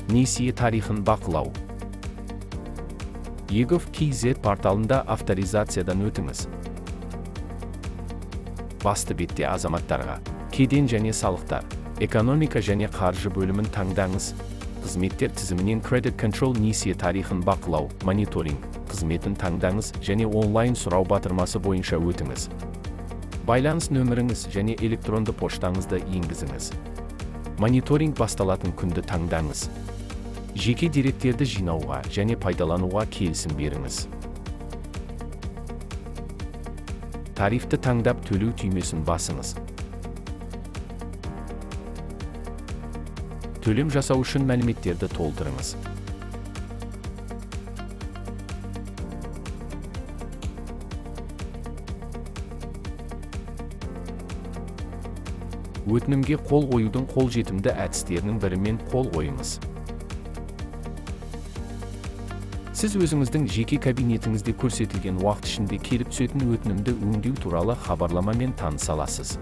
Несие тарихын бақылау. Egov.kz порталында авторизациядан өтіңіз. Басты бетте азаматтарға кеден және салықтар, экономика және қаржы бөлімін таңдаңыз. Қызметтер тізімінен Credit Control несие тарихын бақылау, мониторинг қызметін таңдаңыз және онлайн сұрау батырмасы бойынша өтіңіз. Байланыс нөміріңіз және электронды поштаңызды енгізіңіз. Мониторинг басталатын күнді таңдаңыз. Жеке деректерді жинауға және пайдалануға келісім беріңіз. Тарифті таңдап төлеу түймесін басыңыз. Төлем жасау үшін мәліметтерді толтырыңыз. Өтінімге қол қоюдың қолжетімді әдістерінің бірімен қол қойыңыз. Сіз өзіңіздің жеке кабинетіңізде көрсетілген уақыт ішінде келіп түсетін өтінімді өңдеу туралы хабарламамен таныса аласыз.